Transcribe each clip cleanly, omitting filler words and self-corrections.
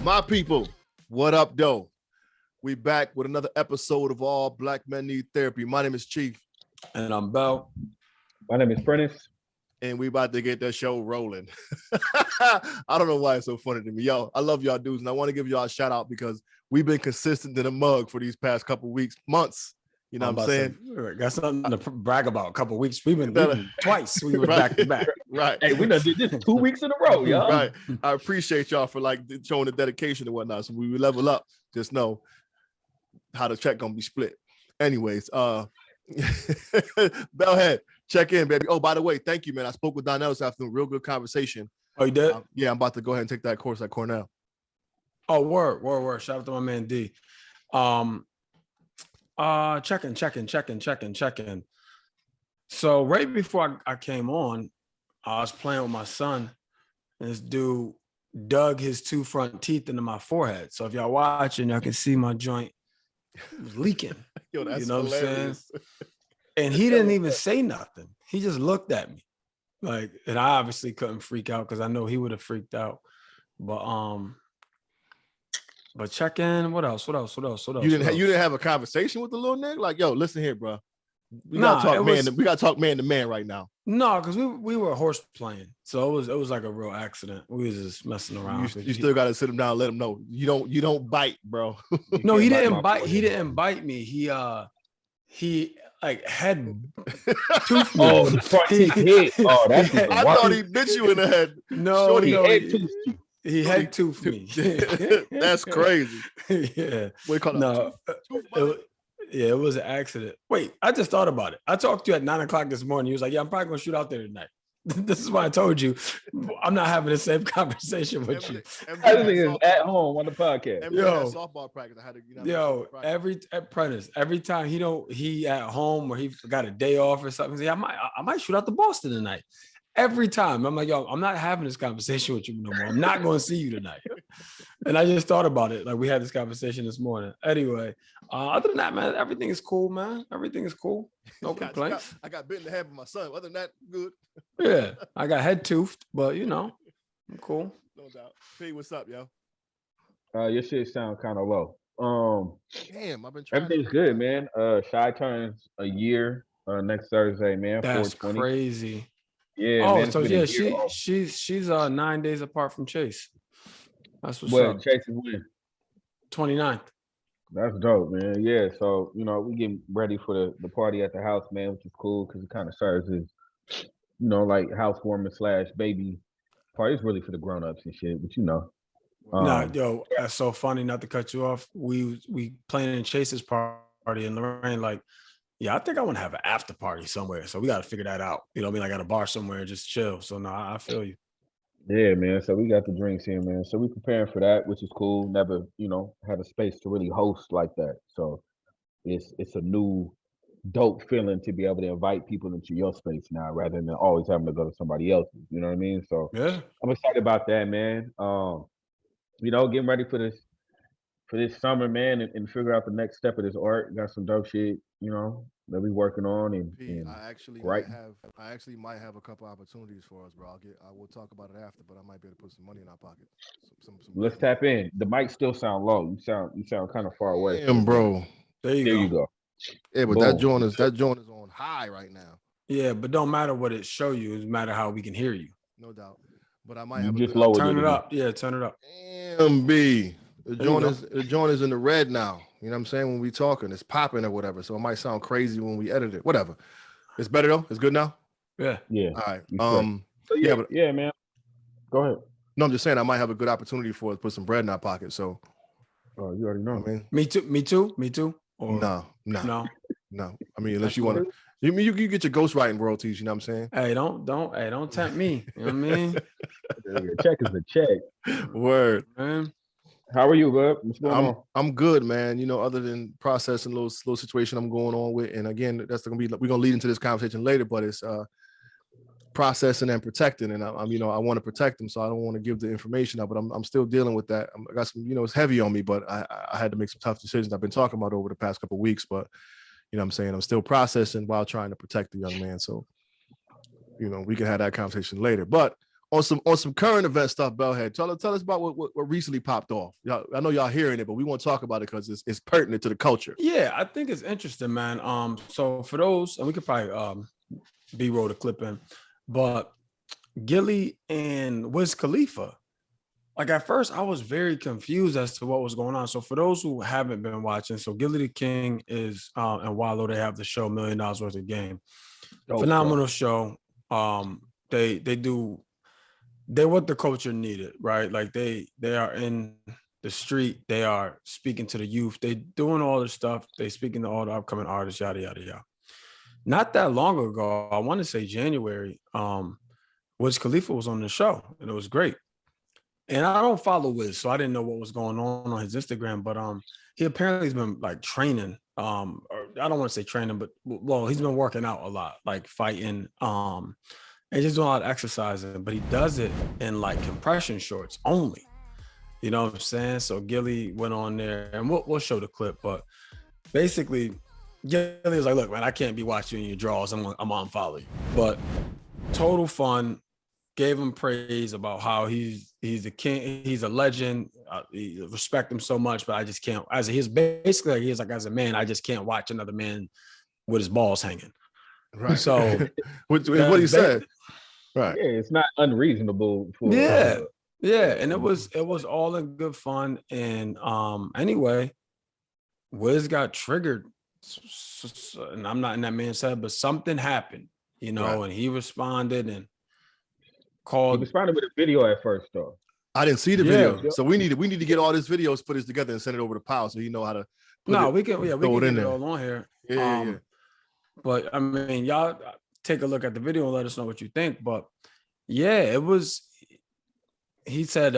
My people, what up, though? We back with another episode of All Black Men Need Therapy. My name is Chief. And I'm Bell. My name is Prentice. And we about to get that show rolling. I don't know why it's so funny to me. Yo, I love y'all dudes, and I want to give y'all a shout out because we've been consistent in the mug for these past couple weeks, months. You know what I'm saying? Got something to brag about. A couple weeks. We've been twice. We were back to back. Right. Hey, we done did this 2 weeks in a row, y'all. Right. I appreciate y'all for like showing the dedication and whatnot. So we level up. Just know how the check gonna be split. Anyways, Bellhead, check in, baby. Oh, by the way, thank you, man. I spoke with Donnell this afternoon. Real good conversation. Oh, you did? Yeah, I'm about to go ahead and take that course at Cornell. Oh, word. Shout out to my man D. Checking. So right before I came on, I was playing with my son, and this dude dug his two front teeth into my forehead. So if y'all watching, y'all can see my joint was leaking. Yo, that's you know hilarious. What I'm saying? And he didn't even say nothing. He just looked at me. Like, and I obviously couldn't freak out because I know he would have freaked out. But check in. What else? You didn't have a conversation with the little nigga? Like, yo, listen here, bro. We gotta talk man to man right now. No, because we were horse playing, so it was like a real accident. We was just messing around. You still gotta sit him down, and let him know you don't bite, bro. No, he didn't bite. He didn't bite me. He like head toothed me. Oh, the front teeth hit. Oh, that's I thought he bit you in the head. No, he head toothed toothed me. That's crazy. Yeah. What do you call it? It was an accident. Wait, I just thought about it. I talked to you at 9:00 this morning. He was like, "Yeah, I'm probably gonna shoot out there tonight." This is why I told you I'm not having the same conversation with you. Everything is at home on the podcast. Yo, softball practice. I had to, every time he at home or he got a day off or something, say, I might shoot out to Boston tonight. Every time I'm like, yo, I'm not having this conversation with you no more. I'm not going to see you tonight. And I just thought about it. Like, we had this conversation this morning. Anyway, other than that, man, everything is cool, man. Everything is cool. No complaints. I got bit in the head with my son. Other than that, good. Yeah, I got head toothed, but I'm cool. No doubt. P, what's up, yo? Your shit sound kind of low. Damn, I've been trying. Everything's good, man. Shy turns a year next Thursday, man. That's 420. Crazy. Yeah. Oh, man, so yeah, she's 9 days apart from Chase. That's what's up. Chase is when? 29th. That's dope, man. Yeah, so we getting ready for the party at the house, man, which is cool because it kind of serves as like housewarming / baby party. It's really for the grown-ups and shit, but Yo, that's so funny. Not to cut you off. We planning Chase's party and Lorraine like, yeah, I think I want to have an after party somewhere. So we got to figure that out. You know what I mean? Like at a bar somewhere and just chill. So no, I feel you. Yeah, man. So we got the drinks here, man. So we preparing for that, which is cool. Never, had a space to really host like that. So it's a new dope feeling to be able to invite people into your space now rather than always having to go to somebody else's. You know what I mean? So yeah, I'm excited about that, man. Getting ready for this summer, man, and figure out the next step of this art. Got some dope shit, that we working on. And I actually might have a couple opportunities for us, bro. I will talk about it after, but I might be able to put some money in our pocket. Let's tap in. The mic still sound low. You sound kind of far away. Damn, bro. There you go. Yeah, but that joint is on high right now. Yeah, but don't matter what it show you. It matter how we can hear you. No doubt. But I might have just turn it up. Yeah, turn it up. Damn, B. The joint is in the red now. You know what I'm saying? When we talking, it's popping or whatever. So it might sound crazy when we edit it. Whatever. It's better though. It's good now. Yeah. All right. Yeah, man. Go ahead. No, I'm just saying I might have a good opportunity for us to put some bread in our pocket. So. Oh, you already know. I mean, me too. Or... No. I mean, unless you want to. You get your ghostwriting royalties. You know what I'm saying? Hey, don't tempt me. You know what I mean? Check is a check. Word. Man. How are you, bud? What's going on? I'm good, man. Other than processing little situation I'm going on with, and again, that's gonna be we're gonna lead into this conversation later, but it's processing and protecting, and I want to protect them, so I don't want to give the information up, but I'm still dealing with that. I got some, it's heavy on me, but I had to make some tough decisions I've been talking about over the past couple of weeks, but I'm saying I'm still processing while trying to protect the young man. So, we can have that conversation later. But on some current event stuff, Bellhead. Tell us about what recently popped off. I know y'all hearing it, but we want to talk about it because it's pertinent to the culture. Yeah, I think it's interesting, man. So for those, and we could probably B-roll the clip in, but Gillie and Wiz Khalifa. Like at first, I was very confused as to what was going on. So for those who haven't been watching, so Gillie the King is and Wallow, they have the show $1 Million Worth of Game. Phenomenal show. They're what the culture needed, right? Like they are in the street, they are speaking to the youth, they doing all this stuff, they speaking to all the upcoming artists, yada yada yada. Not that long ago, I want to say January, Wiz Khalifa was on the show, and it was great. And I don't follow Wiz, so I didn't know what was going on his Instagram, but he apparently has been like training. Or I don't want to say training, but well, he's been working out a lot, like fighting, and just doing a lot of exercising. But he does it in like compression shorts only. You know what I'm saying? So Gillie went on there, and we'll show the clip. But basically, Gillie was like, "Look, man, I can't be watching you in your drawers. I'm on follow you." But total fun. Gave him praise about how he's the king, he's a legend. Respect him so much, but I just can't. As a man, I just can't watch another man with his balls hanging. Right. So what he said. Right. Yeah, it's not unreasonable for and it was all in good fun. And anyway, Wiz got triggered, and I'm not in that man's head, but something happened, right. And he responded and called. He responded with a video at first, though. I didn't see the video, so we need to get all this videos footage together and send it over to Powell so he know how to. We can get it all on here. Yeah. But I mean, y'all take a look at the video and let us know what you think. But yeah, it was. He said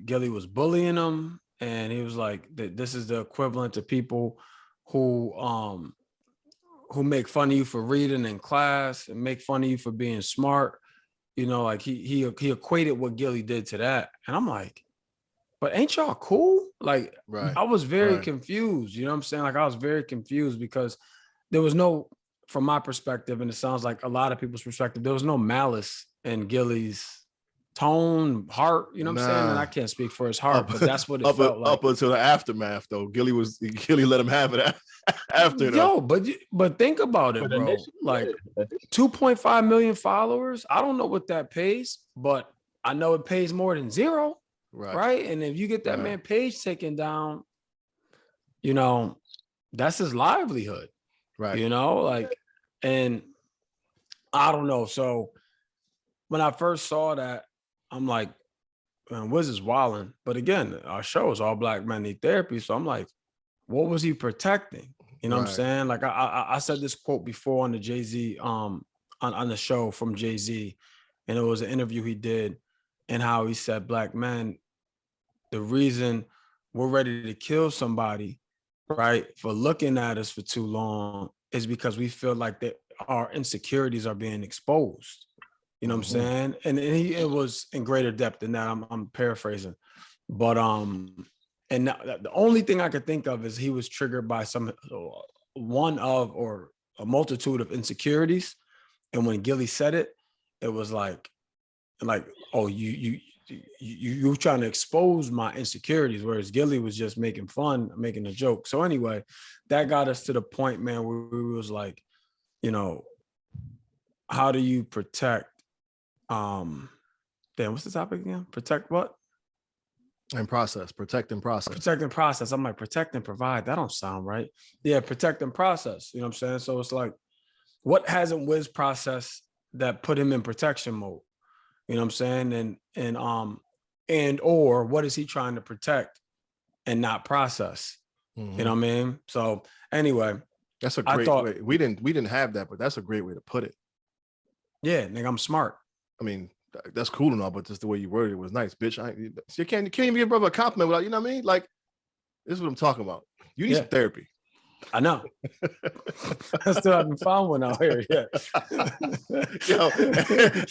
Gillie was bullying him, and he was like, "This is the equivalent to people who make fun of you for reading in class and make fun of you for being smart." Like he equated what Gillie did to that. And I'm like, but ain't y'all cool? Like, right. I was very confused. You know what I'm saying? Like, I was very confused because there was no, from my perspective, and it sounds like a lot of people's perspective, there was no malice in Gillie's tone, heart. You know what I'm saying? And I can't speak for his heart, but that's what it felt like. Up until the aftermath, though. Gillie let him have it after. Yo, but think about it, bro. Like 2.5 million followers. I don't know what that pays, but I know it pays more than zero. Right. And if you get that man page taken down, that's his livelihood. Right. And I don't know. So when I first saw that, I'm like, man, Wiz is wilding. But again, our show is all Black men need therapy. So I'm like, what was he protecting? You know what I'm saying? Like I said this quote before on the Jay-Z, on the show from Jay-Z, and it was an interview he did, and how he said, Black men, the reason we're ready to kill somebody, right, for looking at us for too long is because we feel like that our insecurities are being exposed. You know what I'm saying? And it was in greater depth than that. I'm paraphrasing. But and now, the only thing I could think of is he was triggered by one of or a multitude of insecurities. And when Gillie said it, it was like, oh, you trying to expose my insecurities, whereas Gillie was just making fun, making a joke. So anyway, that got us to the point, man, where we was like, how do you protect? What's the topic again? Protect what? And process. Protect and process. Protect and process. I'm like, protect and provide. That don't sound right. Yeah, protect and process. You know what I'm saying? So it's like, what hasn't Wiz processed that put him in protection mode? You know what I'm saying? And or what is he trying to protect and not process? You know what I mean? So anyway, that's a great way. We didn't have that, but that's a great way to put it. Yeah, nigga, I'm smart. I mean, that's cool and all, but just the way you worded it was nice, bitch. You can't even give brother a compliment without, you know what I mean? Like, this is what I'm talking about. You need some therapy. I know. I still haven't found one out here yet. Yo,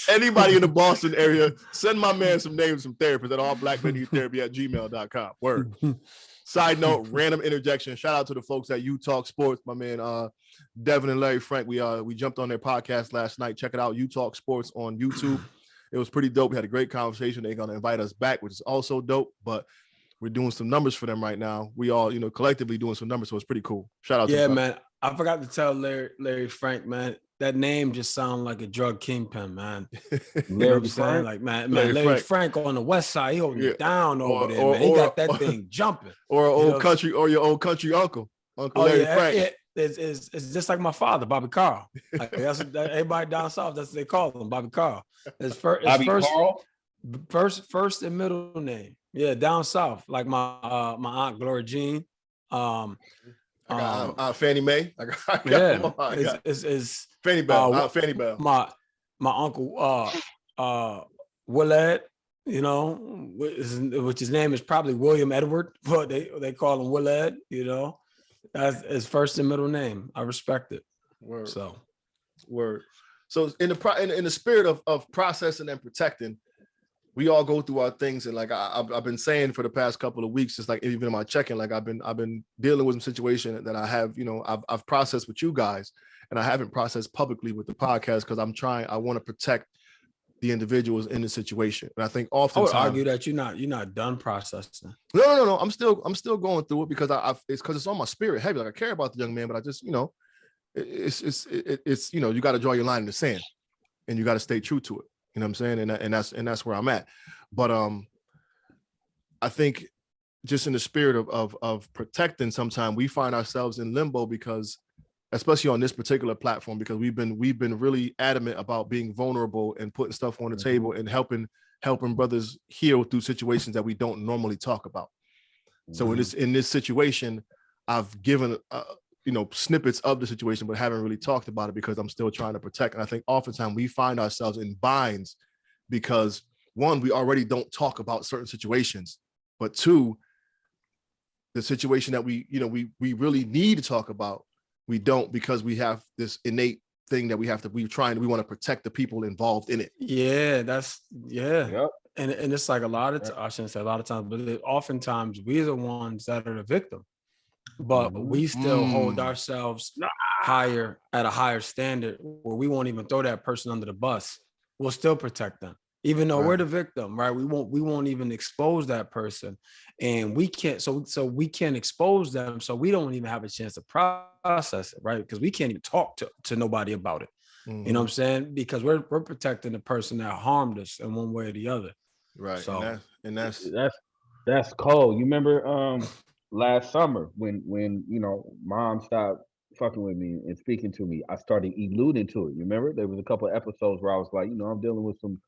anybody in the Boston area, send my man some names, some therapists at allblackmenneedtherapy@gmail.com. Word. Side note, random interjection. Shout out to the folks at You Talk Sports. My man Devin and Larry Frank. We jumped on their podcast last night. Check it out. You Talk Sports on YouTube. it was pretty dope. We had a great conversation. They're going to invite us back, which is also dope, but we're doing some numbers for them right now. We all, collectively doing some numbers. So it's pretty cool. Shout out to them. Man. I forgot to tell Larry Frank, man, that name just sounds like a drug kingpin, man. You know what I'm saying? Like, man, Larry Frank on the West Side, he holding it down over there, man. He got that thing jumping. Or your old country uncle Larry Frank. Yeah. It's just like my father, Bobby Carl. Like, that's everybody down south. That's what they call him, Bobby Carl. It's first and middle name. Yeah, down south, like my aunt Gloria Jean. I got Fannie Mae. It's Fannie Bell. Fannie Bell. My uncle Willard, which his name is probably William Edward, but they call him Willard. That's his first and middle name. I respect it. Word. So in the spirit of processing and protecting, we all go through our things, and like I've been saying for the past couple of weeks, just like even in my check-in, like I've been dealing with some situation that I have, I've processed with you guys, and I haven't processed publicly with the podcast because I want to protect the individuals in the situation. And I think oftentimes I would argue that you're not done processing. No. I'm still going through it because it's because it's on my spirit heavy. Like I care about the young man, but I just, it's you got to draw your line in the sand, and you got to stay true to it. You know what I'm saying? And that's where I'm at. But I think just in the spirit of protecting, sometimes we find ourselves in limbo because, especially on this particular platform, because we've been really adamant about being vulnerable and putting stuff on the table and helping brothers heal through situations that we don't normally talk about. So in this situation, I've given snippets of the situation, but haven't really talked about it because I'm still trying to protect. And I think oftentimes we find ourselves in binds because, one, we already don't talk about certain situations, but two, the situation that we really need to talk about, we don't, because we have this innate thing that we want to protect the people involved in it. Yeah, Yep. And it's like I shouldn't say a lot of times, but oftentimes we're the ones that are the victim. But we still hold ourselves higher at a higher standard where we won't even throw that person under the bus. We'll still protect them, even though we're the victim, right? We won't even expose that person, and we can't. So we can't expose them. So we don't even have a chance to process it, right? Because we can't even talk to nobody about it. You know what I'm saying? Because we're protecting the person that harmed us in one way or the other. Right. So that's cold. You remember last summer when mom stopped fucking with me and speaking to me, I started alluding to it. You remember there was a couple of episodes where I was like, I'm dealing with some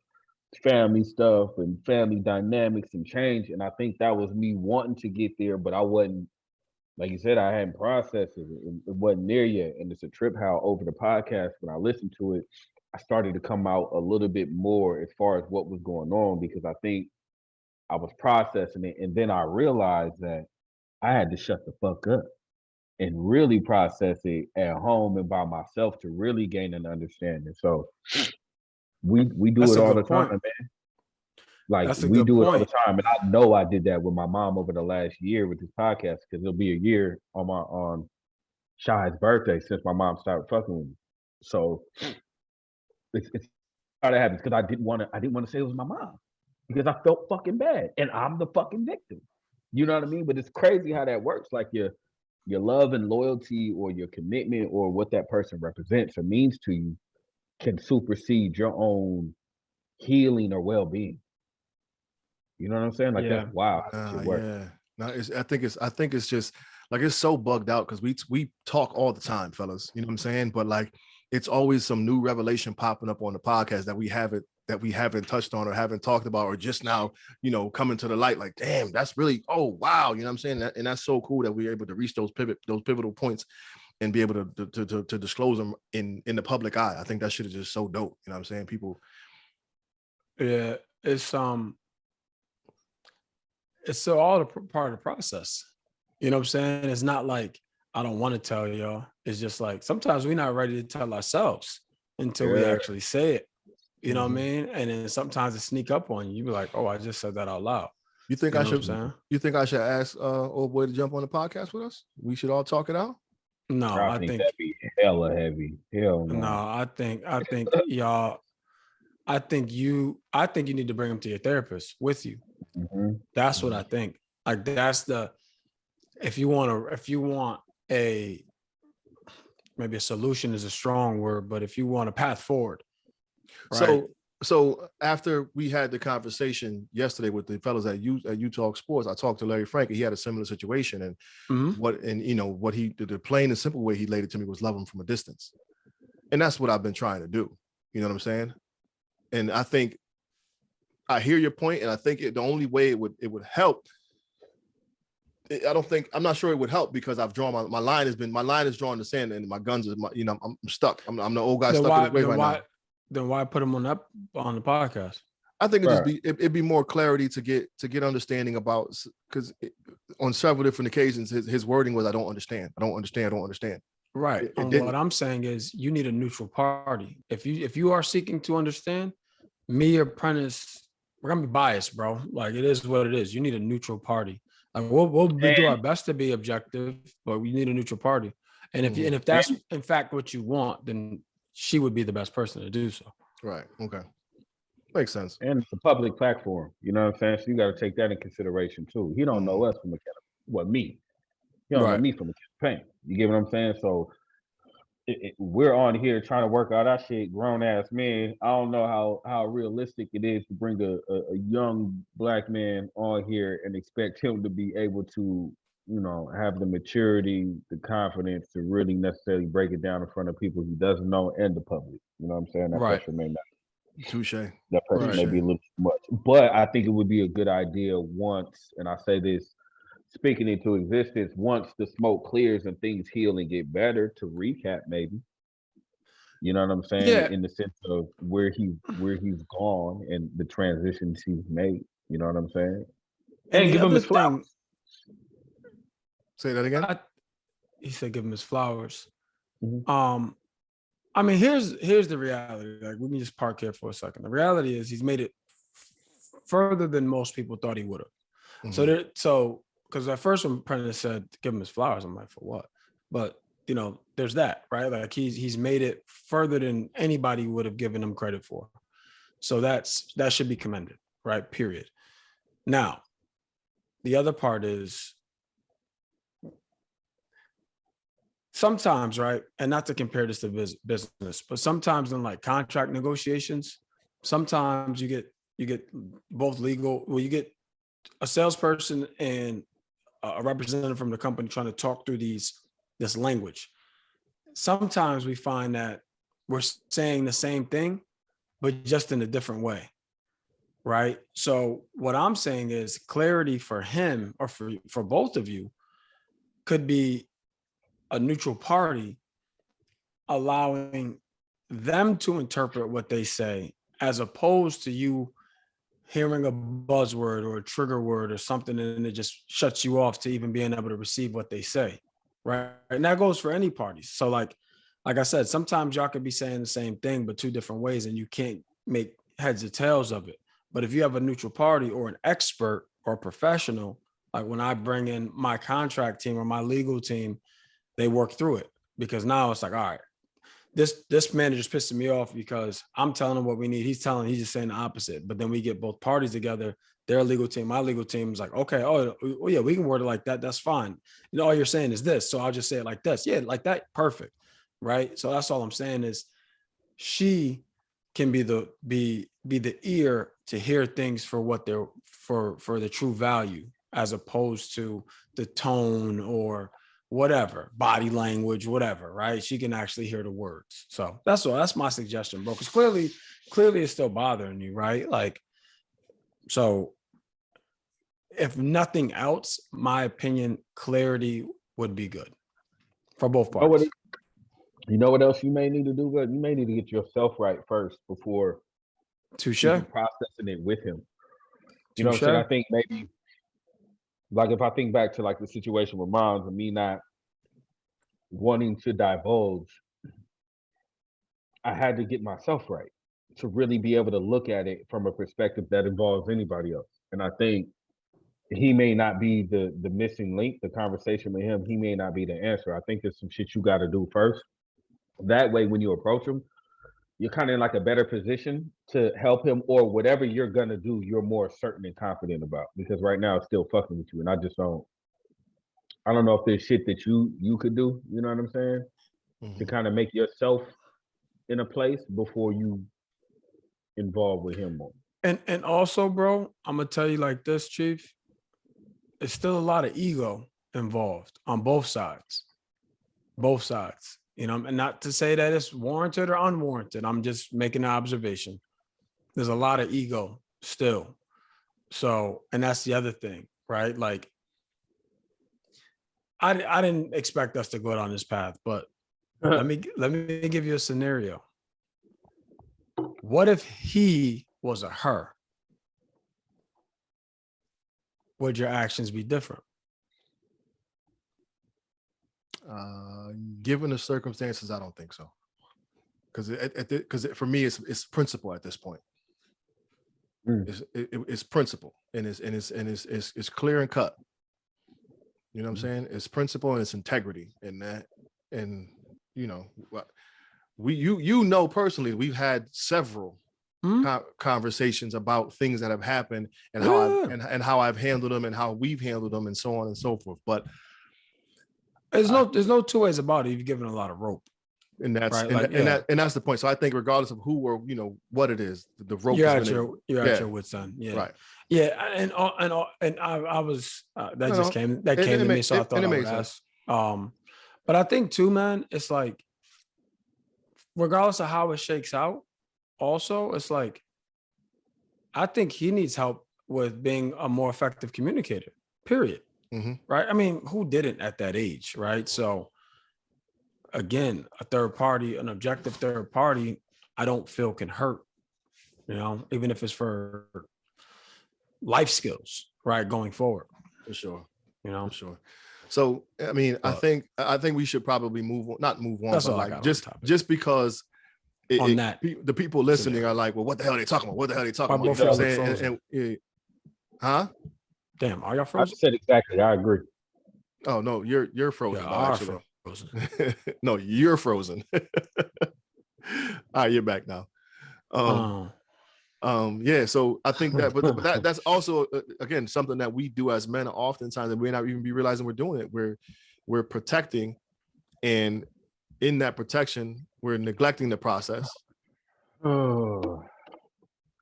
family stuff and family dynamics and change, and I think that was me wanting to get there, but I wasn't, like you said, I hadn't processed it. It wasn't there yet. And it's a trip how over the podcast, when I listened to it, I started to come out a little bit more as far as what was going on, because I think I was processing it, and then I realized that I had to shut the fuck up and really process it at home and by myself to really gain an understanding. So we do it all the time, man. Like we do it all the time. And I know I did that with my mom over the last year with this podcast, because it'll be a year on Shai's birthday since my mom started fucking with me. So it's how that happens, because I didn't want to say it was my mom, because I felt fucking bad and I'm the fucking victim. You know what I mean? But it's crazy how that works. Like your love and loyalty, or your commitment, or what that person represents or means to you, can supersede your own healing or well-being. You know what I'm saying? Like that's wild. Yeah. No, I think it's just like, it's so bugged out because we talk all the time, fellas. You know what I'm saying? But like, it's always some new revelation popping up on the podcast that we haven't touched on or haven't talked about, or just now, coming to the light. Like, damn, that's really, oh wow, you know what I'm saying? And that's so cool that we're able to reach those pivotal points and be able to disclose them in the public eye. I think that shit is just so dope. You know what I'm saying? People. Yeah, it's all part of the process. You know what I'm saying? It's not like I don't want to tell y'all. It's just like sometimes we're not ready to tell ourselves until we actually say it. You know what I mean? And then sometimes it sneak up on you. You be like, oh, I just said that out loud. You think I should ask old boy to jump on the podcast with us? We should all talk it out? No, I think that'd be hella heavy. Hell no. No, I think y'all. I think you need to bring him to your therapist with you. That's what I think. Like that's if you want a, maybe a solution is a strong word, but if you want a path forward. Right? So after we had the conversation yesterday with the fellas at Utah Sports, I talked to Larry Frank, and he had a similar situation. And the plain and simple way he laid it to me was love him from a distance. And that's what I've been trying to do. You know what I'm saying? And I think I hear your point, and I think the only way it would help. I'm not sure it would help, because I've drawn my line is drawn in the sand, and my guns is I'm stuck. I'm the old guy stuck in his way right now. Then why put him on the podcast? I think it'd be more clarity to get understanding about, because on several different occasions his wording was, I don't understand. Right. What I'm saying is you need a neutral party. If you are seeking to understand, me or Prentice, we're gonna be biased, bro. Like, it is what it is. You need a neutral party. Like, we'll do our best to be objective, but we need a neutral party. And if that's in fact what you want, then she would be the best person to do so. Right. Okay. Makes sense. And it's a public platform. You know what I'm saying? So you got to take that in consideration too. He don't know us from me. He don't know me from a campaign. You get what I'm saying? So we're on here trying to work out our shit, grown ass men. I don't know how realistic it is to bring a young black man on here and expect him to be able to, have the maturity, the confidence to really necessarily break it down in front of people he doesn't know and the public. You know what I'm saying? That pressure may not. Touche. That pressure may be a little too much. But I think it would be a good idea once, and I say this speaking into existence, once the smoke clears and things heal and get better, to recap maybe. You know what I'm saying? Yeah. In the sense of where he's gone and the transitions he's made. You know what I'm saying? And give him his flowers. Say that again. He said, "Give him his flowers." I mean, here's the reality. Like, we can just park here for a second. The reality is he's made it further than most people thought he would have. So because at first when Prentice said, "Give him his flowers," I'm like, for what? But there's that, right? Like, he's made it further than anybody would have given him credit for. So that should be commended, right? Period. Now, the other part is, sometimes, right, and not to compare this to business, but sometimes in like contract negotiations, sometimes you get both legal. Well, you get a salesperson and a representative from the company trying to talk through this language. Sometimes we find that we're saying the same thing, but just in a different way, right? So what I'm saying is clarity for him, or for both of you, could be a neutral party allowing them to interpret what they say, as opposed to you hearing a buzzword or a trigger word or something, and it just shuts you off to even being able to receive what they say, right? And that goes for any parties. So like I said, sometimes y'all could be saying the same thing, but two different ways, and you can't make heads or tails of it. But if you have a neutral party or an expert or a professional, like when I bring in my contract team or my legal team, they work through it, because now it's like, all right, this man is just pissing me off because I'm telling him what we need. He's just saying the opposite. But then we get both parties together, their legal team, my legal team is like, okay, oh yeah, we can word it like that. That's fine. All you're saying is this, so I'll just say it like this. Yeah, like that. Perfect. Right. So that's all I'm saying is she can be the ear to hear things for what they're for the true value, as opposed to the tone or whatever, body language, whatever, right? She can actually hear the words. So that's all. That's my suggestion, bro. Because clearly it's still bothering you, right? Like, so if nothing else, my opinion, clarity would be good for both parties. You know what else you may need to do? Good. You may need to get yourself right first before processing it with him. You know what I'm saying? I think maybe, like, if I think back to like the situation with moms and me not wanting to divulge, I had to get myself right to really be able to look at it from a perspective that involves anybody else. And I think he may not be the missing link. The conversation with him, he may not be the answer. I think there's some shit you got to do first. That way, when you approach him, you're kind of in like a better position to help him, or whatever you're gonna do, you're more certain and confident about. Because right now it's still fucking with you, and I don't know if there's shit that you could do. You know what I'm saying? To kind of make yourself in a place before you involved with him more. And also, bro, I'm gonna tell you like this, Chief. There's still a lot of ego involved on both sides. Both sides. You know, and not to say that it's warranted or unwarranted. I'm just making an observation. There's a lot of ego still. So, and that's the other thing, right? Like, I didn't expect us to go down this path, but let me give you a scenario. What if he was a her? Would your actions be different? Given the circumstances, I don't think so. Because for me, it's principle at this point. It's principle, and it's clear and cut. You know what I'm saying? It's principle and it's integrity, and you know, you know personally, we've had several conversations about things that have happened and how I've handled them and how we've handled them and so on and so forth. But there's no two ways about it. You've given a lot of rope. And that's right? and that's the point. So I think regardless of who or what it is, the rope you're at your wit's end. Yeah, right. Yeah, and I was that came to me, so I thought I would ask. But I think too, man, it's like regardless of how it shakes out, also it's like I think he needs help with being a more effective communicator. Period. Right? I mean, who didn't at that age, right? So. Again, a third party, an objective third party, I don't feel can hurt, even if it's for life skills, right? Going forward. For sure. For sure. So, I mean, I think we should probably not move on, but like just because the people listening are like, well, what the hell are they talking about? What the hell are they talking about? You know what I'm saying? Huh? Damn, are y'all frozen? I said exactly. I agree. Oh no, you're frozen. Yeah, actually. No, you're frozen. All right, you're back now. Yeah, so I think that, but that's also again something that we do as men oftentimes, and we may not even be realizing we're doing it. We're protecting, and in that protection, we're neglecting the process. Oh,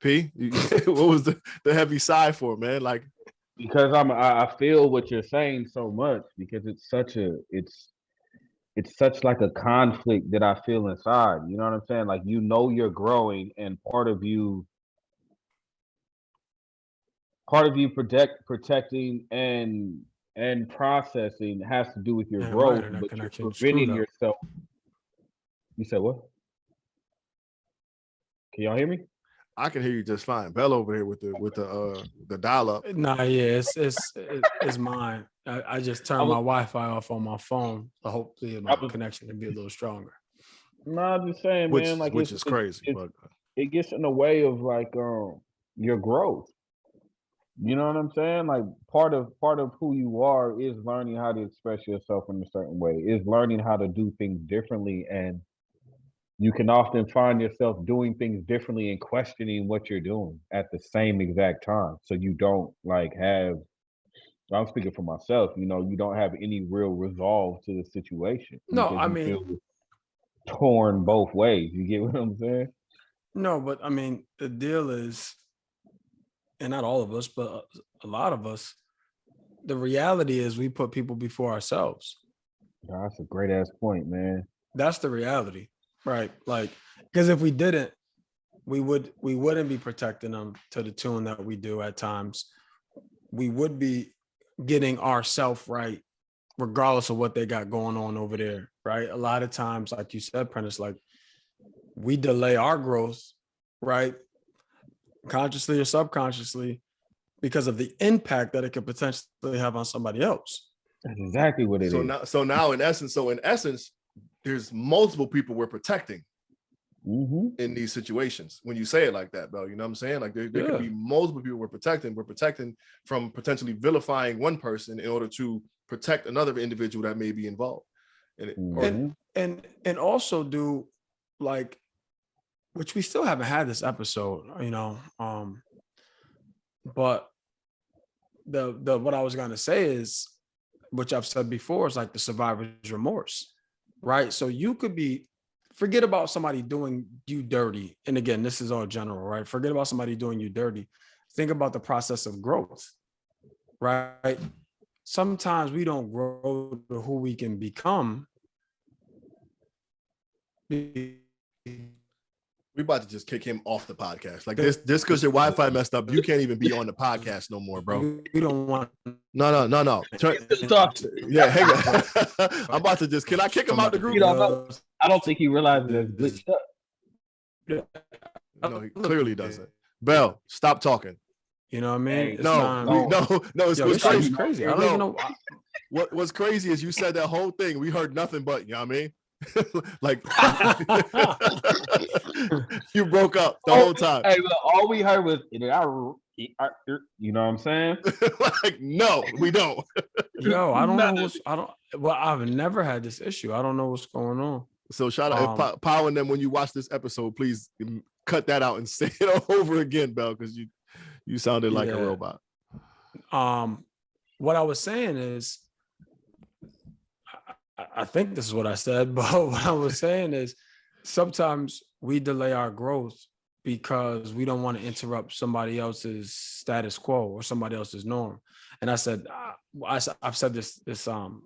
P, what was the heavy sigh for, man? Like, because I feel what you're saying so much, because it's such like a conflict that I feel inside. You know what I'm saying? Like, you're growing, and part of you protecting and processing has to do with your growth, but you're preventing yourself. You said what? Can y'all hear me? I can hear you just fine. Bell over here with the dial up. Nah, yeah, it's mine. I just turned my Wi-Fi off on my phone, so hopefully my connection can be a little stronger. No, I'm just saying, man. Like, which is crazy, but it gets in the way of like your growth. You know what I'm saying? Like, part of who you are is learning how to express yourself in a certain way, is learning how to do things differently, and you can often find yourself doing things differently and questioning what you're doing at the same exact time. So you don't I'm speaking for myself, you don't have any real resolve to the situation. No, I mean, feel torn both ways. You get what I'm saying? No, but I mean, the deal is, and not all of us, but a lot of us, the reality is we put people before ourselves. That's a great ass point, man. That's the reality. Right. Like, because if we didn't, we wouldn't be protecting them to the tune that we do at times. We would be getting ourself right, regardless of what they got going on over there. Right. A lot of times, like you said, Prentice, like we delay our growth, right? Consciously or subconsciously, because of the impact that it could potentially have on somebody else. That's exactly what it is. So now in essence, there's multiple people we're protecting in these situations. When you say it like that, Bell, you know what I'm saying? Like there could be multiple people we're protecting. We're protecting from potentially vilifying one person in order to protect another individual that may be involved. And also do like which we still haven't had this episode, but the what I was gonna say is, which I've said before, is like the survivor's remorse, right? So you could forget about somebody doing you dirty. And again, this is all general, right? Forget about somebody doing you dirty. Think about the process of growth, right? Sometimes we don't grow to who we can become. We about to just kick him off the podcast. Like this because your Wi-Fi messed up. You can't even be on the podcast no more, bro. We don't want. No. Yeah, hang on. I'm about to can I kick him out the group? I don't think he realizes it's glitched up. No, he clearly doesn't. Bell, stop talking. You know what I mean? No. It's crazy. Crazy. I don't even know. What's crazy is you said that whole thing. We heard nothing but, you know what I mean? Like you broke up the whole time. Hey, look, all we heard was, you know what I'm saying? Like, no, we don't. Yo, I don't know. I've never had this issue. I don't know what's going on. So shout out, Power, and them when you watch this episode, please cut that out and say it over again, Bell, because you sounded like a robot. What I was saying is, I think this is what I said, but what I was saying is sometimes we delay our growth because we don't want to interrupt somebody else's status quo or somebody else's norm. And I said, I've said this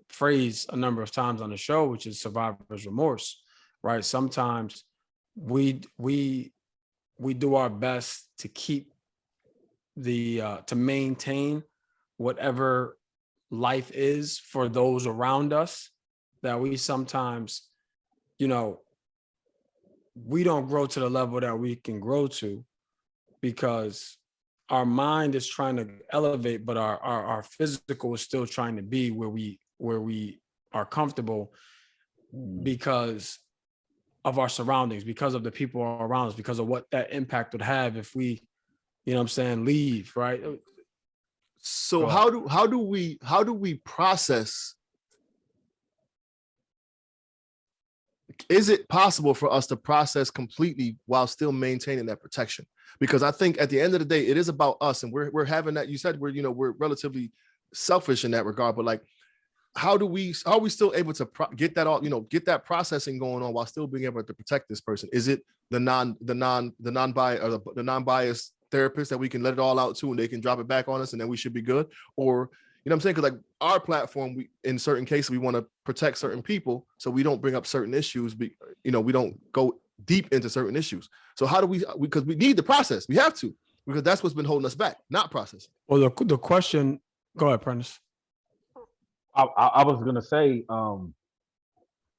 phrase a number of times on the show, which is survivor's remorse, right? Sometimes we do our best to keep to maintain whatever life is for those around us, that we sometimes, we don't grow to the level that we can grow to because our mind is trying to elevate, but our physical is still trying to be where we are comfortable because of our surroundings, because of the people around us, because of what that impact would have if we, leave, right? So how do we process? Is it possible for us to process completely while still maintaining that protection? Because I think at the end of the day, it is about us, and we're having that. You said we're relatively selfish in that regard, but like, are we still able to get that all, get that processing going on while still being able to protect this person? Is it the non-biased therapist that we can let it all out to, and they can drop it back on us, and then we should be good? Or you know what I'm saying? Because like our platform, in certain cases, we want to protect certain people, so we don't bring up certain issues. We don't go deep into certain issues. So how do we? Because we need the process. We have to, because that's what's been holding us back, not processing. Well, the question. Go ahead, Prentice. I was gonna say,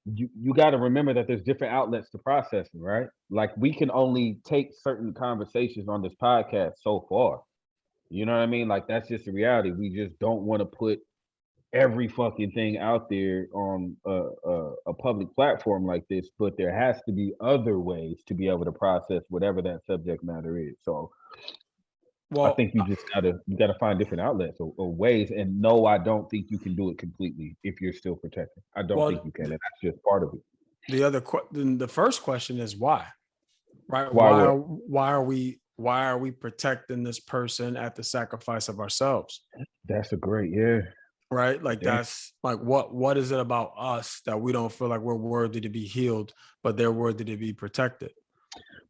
you got to remember that there's different outlets to processing, right? Like we can only take certain conversations on this podcast so far. You know what I mean? Like that's just the reality. We just don't want to put every fucking thing out there on a public platform like this, but there has to be other ways to be able to process whatever that subject matter is. So I think you gotta find different outlets or ways. And no, I don't think you can do it completely if you're still protected. I don't think you can, and that's just part of it. The first question is why, right? Why are we protecting this person at the sacrifice of ourselves? That's a great, right? Like that's like what is it about us that we don't feel like we're worthy to be healed, but they're worthy to be protected?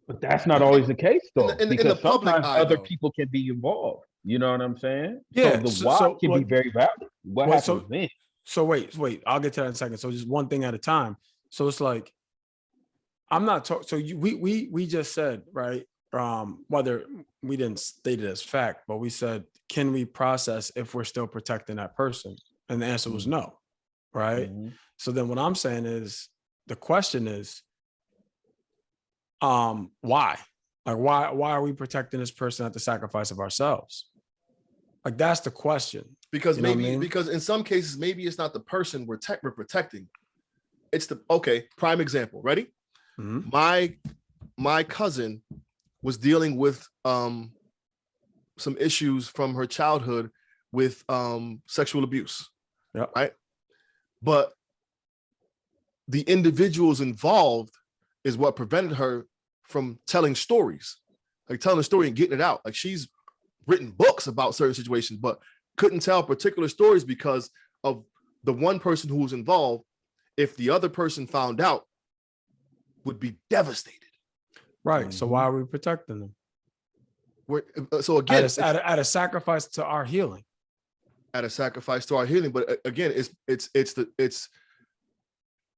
But that's not always the case, though, because in the public eye, other people can be involved. You know what I'm saying? Yeah. So the why can be very valid. What happens then? So wait. I'll get to that in a second. So just one thing at a time. So it's like, I'm not talking. So we just said, right? Whether we didn't state it as fact, but we said, can we process if we're still protecting that person? And the answer was no, right? Mm-hmm. So then what I'm saying is, the question is, why? Like, why are we protecting this person at the sacrifice of ourselves? Like, that's the question. Because because in some cases, maybe it's not the person we're protecting. It's prime example. Ready? Mm-hmm. My cousin was dealing with some issues from her childhood with sexual abuse. Yeah. Right. But the individuals involved is what prevented her from telling stories, like telling a story and getting it out. Like she's written books about certain situations, but couldn't tell particular stories because of the one person who was involved. If the other person found out, would be devastated. Right. So why are we protecting them? So again, at a sacrifice to our healing. At a sacrifice to our healing, but again,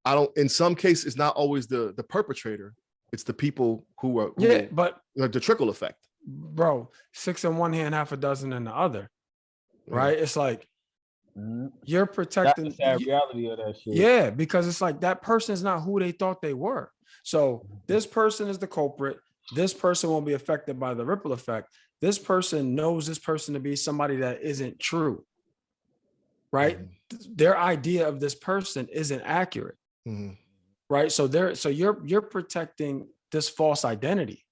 I don't. In some cases, it's not always the perpetrator. It's the people who are but the trickle effect. Bro, 6 in one hand, half a dozen in the other. Right? It's like you're protecting. That's the sad reality of that shit. Yeah, because it's like that person is not who they thought they were. So this person is the culprit. This person won't be affected by the ripple effect. This person knows this person to be somebody that isn't true. Right? Their idea of this person isn't accurate. Right? So you're protecting this false identity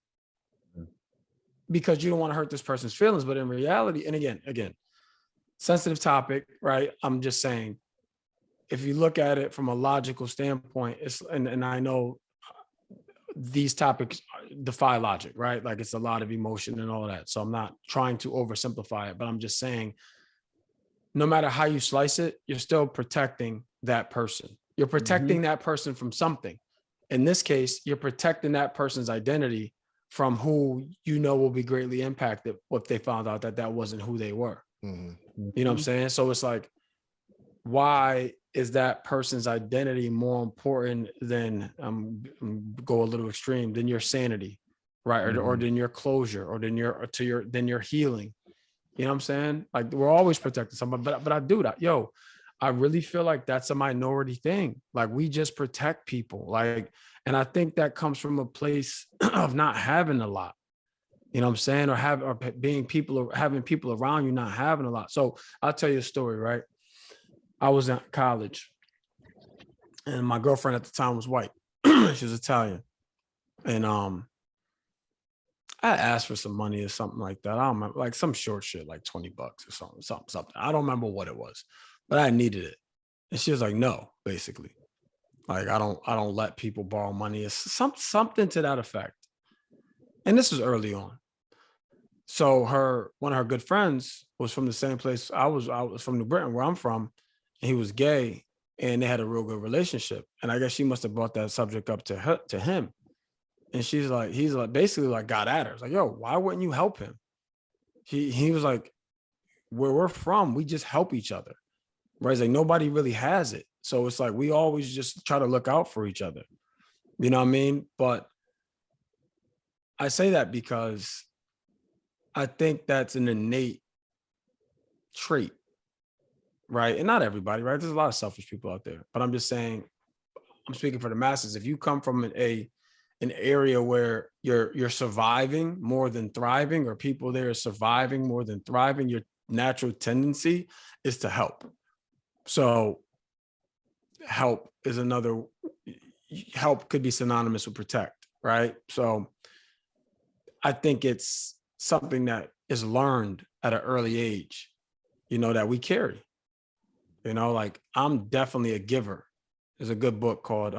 because you don't want to hurt this person's feelings. But in reality, and again, sensitive topic, right? I'm just saying, if you look at it from a logical standpoint, and I know these topics defy logic, right? Like it's a lot of emotion and all that. So I'm not trying to oversimplify it, but I'm just saying, no matter how you slice it, you're still protecting that person. You're protecting that person from something. In this case, you're protecting that person's identity from who you know will be greatly impacted if they found out that wasn't who they were. You know what I'm saying? So it's like, why is that person's identity more important than go a little extreme than your sanity, right? Or than your closure, or than your healing. You know what I'm saying? Like we're always protecting someone, but I do that. Yo, I really feel like that's a minority thing. Like we just protect people. Like, and I think that comes from a place of not having a lot. You know what I'm saying? Or having people around you not having a lot. So I'll tell you a story, right? I was in college and my girlfriend at the time was white. She was Italian. And I asked for some money or something like that. I don't remember, like some short shit, like $20 or something. I don't remember what it was, but I needed it. And she was like, no, basically. Like I don't let people borrow money. It's something to that effect. And this was early on. So one of her good friends was from the same place I was from New Britain, where I'm from, and he was gay, and they had a real good relationship. And I guess she must have brought that subject up to him. And he's like basically like got at her. It's like, yo, why wouldn't you help him? He was like, where we're from, we just help each other. Right? It's like nobody really has it. So it's like we always just try to look out for each other. You know what I mean? But I say that because I think that's an innate trait, right? And not everybody, right? There's a lot of selfish people out there, but I'm just saying, I'm speaking for the masses. If you come from an area where you're surviving more than thriving, or people there are surviving more than thriving, your natural tendency is to help. So help could be synonymous with protect, right? So I think it's something that is learned at an early age, you know, that we carry. You know, like I'm definitely a giver. There's a good book called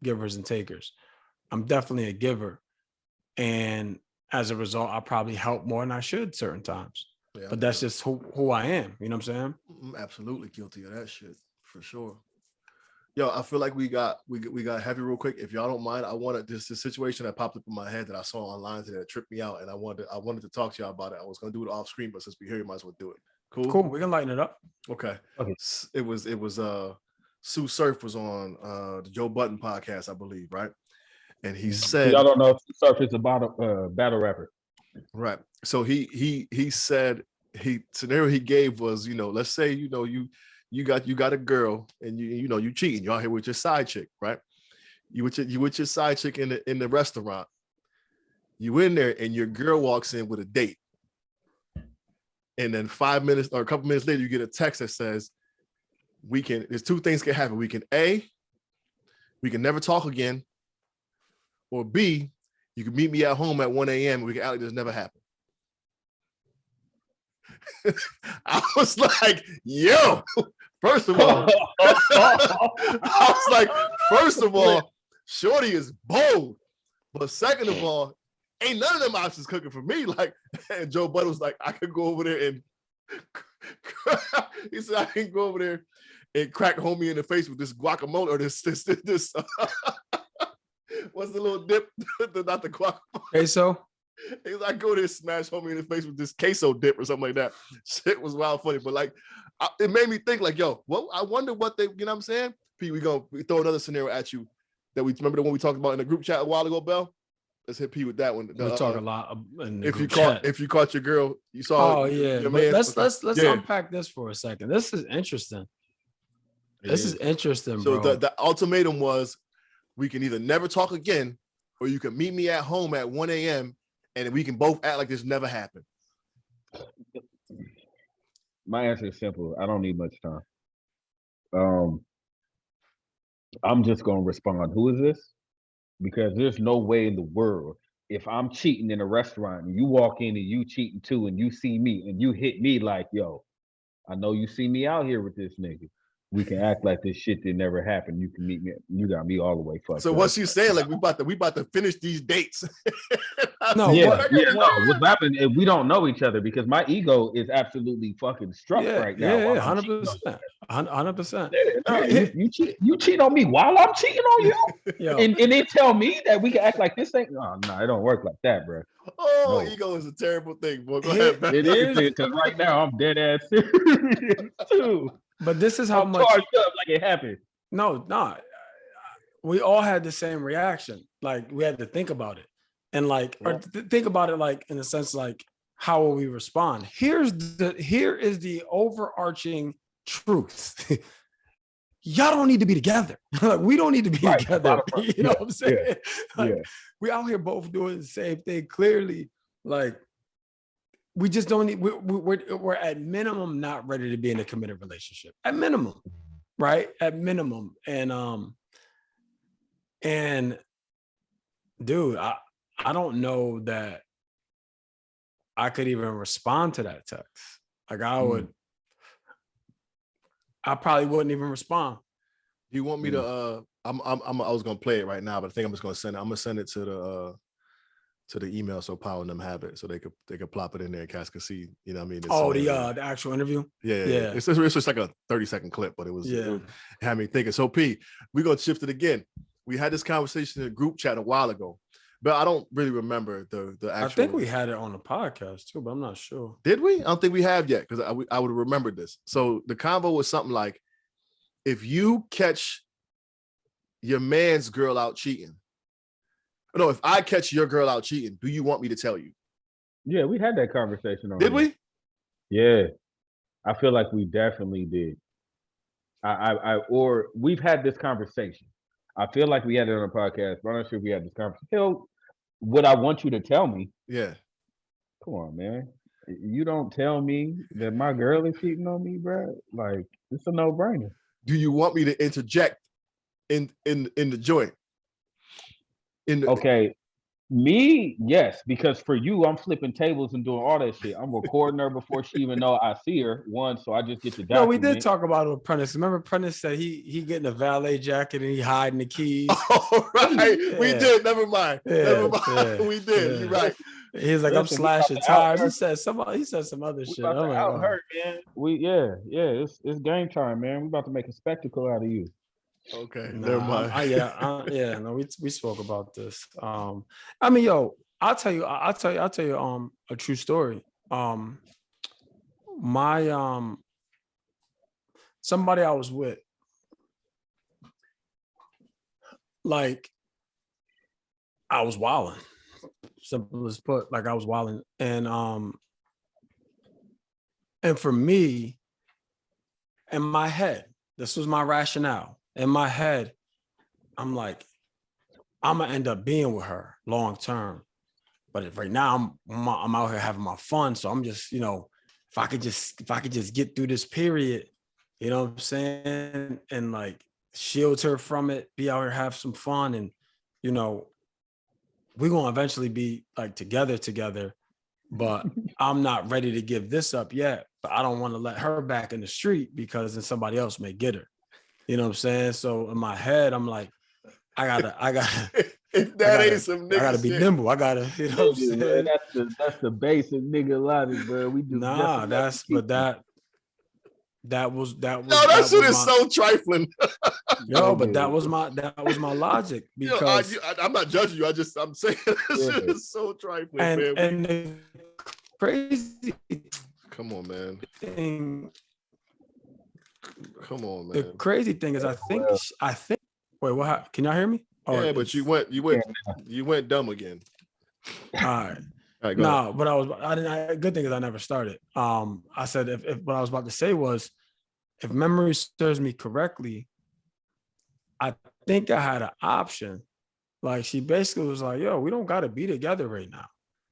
Givers and Takers. I'm definitely a giver. And as a result, I probably help more than I should certain times. Yeah, but that's just who I am. You know what I'm saying? I'm absolutely guilty of that shit, for sure. Yo, I feel like we got heavy real quick. If y'all don't mind, I wanted this situation that popped up in my head that I saw online today that tripped me out, and I wanted to talk to y'all about it. I was gonna do it off screen, but since we're here, you might as well do it. Cool. We can lighten it up. Okay. It was Sue Surf was on the Joe Budden podcast, I believe, right? And he said, y'all don't know if Sue Surf is a battle rapper, right? So he said scenario he gave was, you know, let's say, you know, you got a girl and you cheating. You're out here with your side chick, right? You with your side chick in the restaurant. You in there and your girl walks in with a date. And then 5 minutes or a couple minutes later, you get a text that says, there's two things can happen. We can never talk again. Or B, you can meet me at home at 1 a.m. and we can act like this never happened. I was like, yo, first of all, shorty is bold. But second of all, ain't none of them options cooking for me. Like, and Joe Budden was like, I could go over there and he said I can go over there and crack homie in the face with this guacamole or this what's the little dip? Not the guacamole. Queso. He's like, go there and smash homie in the face with this queso dip or something like that. Shit was wild funny, but like, it made me think like, yo, well, I wonder what they, you know what I'm saying? Pete, we throw another scenario at you that we remember the one we talked about in the group chat a while ago, Bell. Let's hit Pete with that one. We talk a lot in the if you group caught your girl, you saw. Oh yeah, let's unpack this for a second. This is interesting. This is interesting, so bro. The ultimatum was, we can either never talk again, or you can meet me at home at 1 a.m. and we can both act like this never happened. My answer is simple. I don't need much time. I'm just gonna respond. Who is this? Because there's no way in the world, if I'm cheating in a restaurant and you walk in and you cheating too and you see me and you hit me like, yo, I know you see me out here with this nigga. We can act like this shit did never happen. You can meet me. You got me all the way fucked so up. what's you saying? Like we about to finish these dates. No, what's happening is we don't know each other because my ego is absolutely fucking struck right now. Yeah, 100%. 100%. You cheat on me while I'm cheating on you, and they tell me that we can act like this thing. No, it don't work like that, bro. Oh, no. Ego is a terrible thing, boy. Go ahead, man. It is because right now I'm dead ass serious too. But this is how I'm much charged up like it happened. No, we all had the same reaction. Like we had to think about it, and like or think about it like in a sense like how will we respond? Here is the overarching truth. Y'all don't need to be together. Like we don't need to be together. You know what I'm saying? We out here both doing the same thing. Clearly, like we just don't need. We're at minimum not ready to be in a committed relationship. At minimum, right? At minimum, and dude, I don't know that I could even respond to that text. Like I probably wouldn't even respond. Do you want me to? I was gonna play it right now, but I think I'm just gonna send it. I'm gonna send it to the email so Power and them have it, so they could plop it in there and guys can see. You know what I mean? The actual interview. Yeah. It's just like a 30-second clip, but it had me thinking. So P, we're gonna shift it again. We had this conversation in a group chat a while ago, but I don't really remember the actual. I think we had it on the podcast too, but I'm not sure. Did we? I don't think we have yet because I would have remembered this. So the convo was something like, if you catch your man's girl out cheating, no, if I catch your girl out cheating, do you want me to tell you? Yeah, we had that conversation already. Did we? Yeah, I feel like we definitely did. Or we've had this conversation. I feel like we had it on a podcast, but I'm not sure if we had this conversation. Hell, what I want you to tell me. Yeah. Come on, man. You don't tell me that my girl is cheating on me, bro. Like, it's a no-brainer. Do you want me to interject in the joint? Okay. Me, yes, because for you, I'm flipping tables and doing all that shit. I'm recording her before she even know I see her. One, so I just get the document. No, we did talk about it with Prentice. Remember Prentice said he getting a valet jacket and he hiding the keys. Oh, right. Yeah. We did. Never mind. Never mind. Yeah. We did. Yeah. You're right. He's like, I'm slashing tires. He said some other shit. I'm like, out hurt, man. It's game time, man. We're about to make a spectacle out of you. Okay, never mind. No, we spoke about this. I mean, yo, I'll tell you a true story. My somebody I was with, like, I was wilding. Simple as put, like I was wilding, and for me, in my head, this was my rationale. In my head, I'm like, I'm gonna end up being with her long term. But right now, I'm out here having my fun. So I'm just, if I could just get through this period, you know what I'm saying, and like shield her from it, be out here, have some fun, and we're gonna eventually be like together. But I'm not ready to give this up yet. But I don't want to let her back in the street because then somebody else may get her. You know what I'm saying? So in my head, I'm like, I gotta If that ain't some nigga I gotta be shit. nimble. I gotta, you know what I'm Man, saying? that's the basic nigga logic, bro. We do Nah, that was Yo, that shit is so trifling. but that was my logic because I'm not judging you. I'm saying this shit is so trifling, man. And the crazy Come on, man. thing. Come on, man. The crazy thing is, I think. Wait, what? Can y'all hear me? Yeah, but you went dumb again. All right. No, but good thing is I never started. I said if what I was about to say was, if memory serves me correctly, I think I had an option. Like, she basically was like, yo, we don't got to be together right now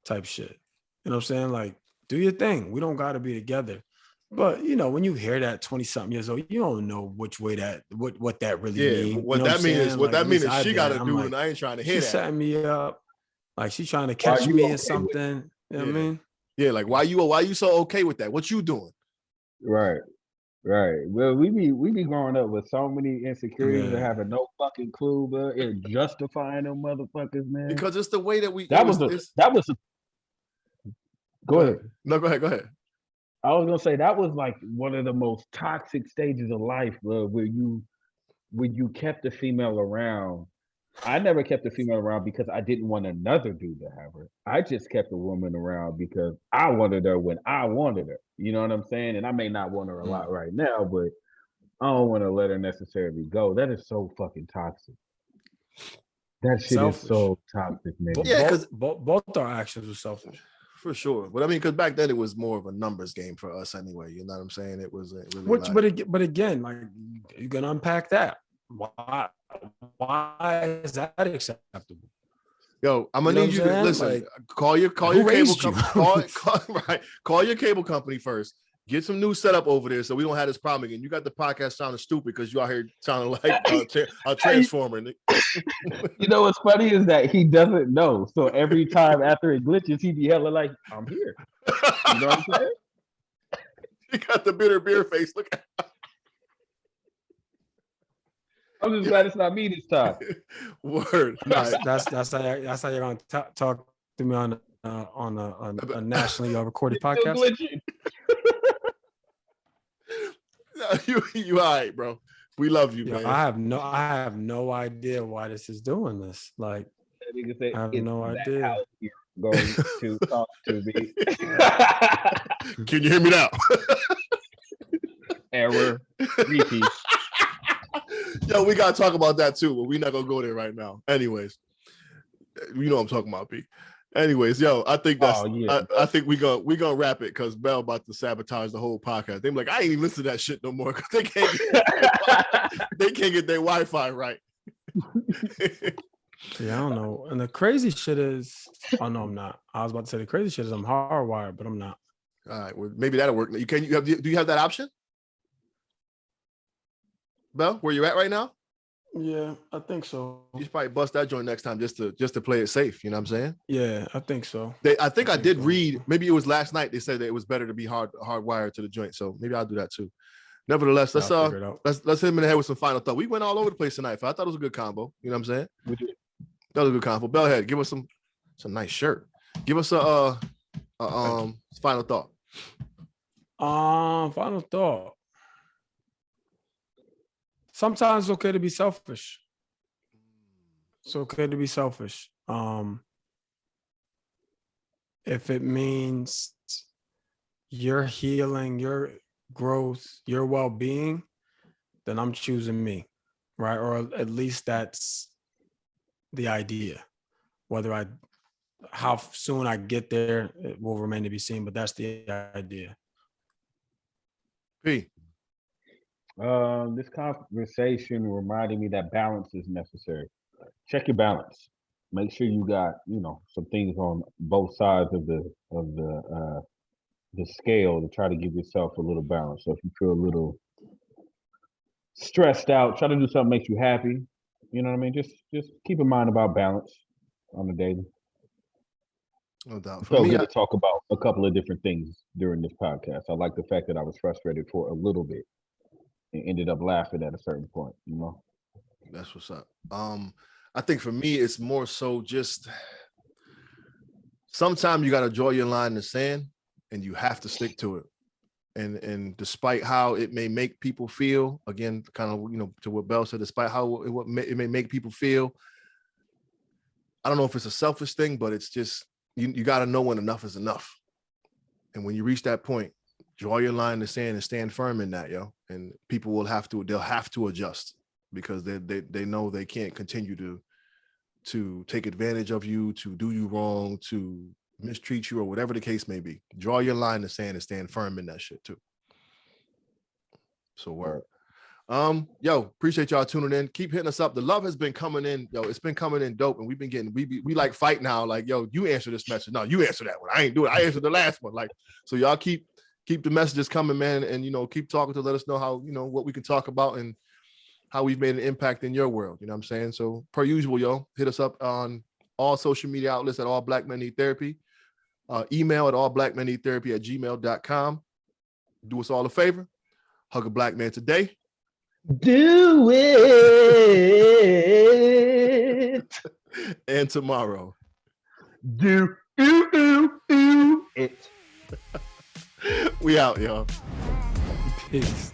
type shit. You know what I'm saying? Like, do your thing. We don't got to be together. But, you know, when you hear that 20-something years old, you don't know which way what that really means. What that means is she got to do, and I ain't trying to hear that. She's setting me up. Like, she's trying to catch me in something. You know what I mean? Yeah, like, why you so okay with that? What you doing? Right. Well, we be growing up with so many insecurities and having no fucking clue, but and justifying them motherfuckers, man. Because it's the way that we. Go ahead. No, go ahead. I was gonna say that was like one of the most toxic stages of life, bro, where you kept the female around. I never kept the female around because I didn't want another dude to have her. I just kept a woman around because I wanted her when I wanted her. You know what I'm saying? And I may not want her a lot right now, but I don't want to let her necessarily go. That is so fucking toxic. That shit is so toxic, man. Yeah, because both our actions were selfish. For sure. But I mean, because back then it was more of a numbers game for us anyway. You know what I'm saying? It was really but again, like, you can unpack that. Why is that acceptable? Yo, I'm gonna need you to listen. Like, call your cable company. Call your cable company first. Get some new setup over there so we don't have this problem again. You got the podcast sounding stupid because you out here sounding like a transformer. You know what's funny is that he doesn't know. So every time after it glitches, he be hella like, I'm here. You know what I'm saying? You got the bitter beer face. Look at I'm just glad it's not me this time. Word. That's how you're gonna talk to me on a nationally recorded podcast. No, you all right, bro. We love you, man. I have no idea why this is doing this. Like, I have no idea. How you're going to talk to me. Can you hear me now? Error. Repeat. Yo, we gotta talk about that too, but we're not gonna go there right now. Anyways, you know what I'm talking about, P. Anyways, yo, I think that's I think we gonna wrap it because Bell about to sabotage the whole podcast. They be like, I ain't even listen to that shit no more because they can't get their Wi-Fi right. Yeah, I don't know. And the crazy shit is, oh no, I'm not. I was about to say the crazy shit is I'm hardwired, but I'm not. All right, well, maybe that'll work. Do you have that option? Bell, where you at right now? Yeah, I think so. You should probably bust that joint next time just to play it safe. You know what I'm saying? Yeah, I think so. I think I did read. Maybe it was last night. They said that it was better to be hardwired to the joint. So maybe I'll do that too. Nevertheless, let's hit him in the head with some final thought. We went all over the place tonight. I thought it was a good combo. You know what I'm saying? We did. That was a good combo. Bellhead, give us it's a nice shirt. Give us a final thought. Final thought. Sometimes it's okay to be selfish. It's okay to be selfish. If it means your healing, your growth, your well-being, then I'm choosing me, right? Or at least that's the idea. How soon I get there, it will remain to be seen, but that's the idea. P. This conversation reminded me that balance is necessary. Check your balance. Make sure you got, some things on both sides of the scale to try to give yourself a little balance. So if you feel a little stressed out, try to do something that makes you happy. You know what I mean? Just keep in mind about balance on the daily. No doubt. So good to talk about a couple of different things during this podcast. I like the fact that I was frustrated for a little bit and ended up laughing at a certain point, That's what's up. I think for me, it's more so just sometimes you got to draw your line in the sand and you have to stick to it. And despite how it may make people feel, again, kind of, to what Bell said, despite how it may make people feel, I don't know if it's a selfish thing, but it's just, you got to know when enough is enough. And when you reach that point, draw your line in the sand and stand firm in that, yo. And people they'll have to adjust because they know they can't continue to take advantage of you, to do you wrong, to mistreat you, or whatever the case may be. Draw your line in the sand and stand firm in that shit too. So word. Yo, appreciate y'all tuning in. Keep hitting us up. The love has been coming in, yo. It's been coming in dope, and we've been getting we like fight now. Like, yo, you answer this message. No, you answer that one. I ain't do it. I answered the last one. Like, so y'all keep the messages coming, man, and keep talking to let us know how what we can talk about and how we've made an impact in your world. You know what I'm saying? So per usual, yo, hit us up on all social media outlets at All Black Men Need Therapy. Email at allblackmennneedtherapy@gmail.com. Do us all a favor. Hug a black man today. Do it. And tomorrow. Do it. We out, y'all. Peace.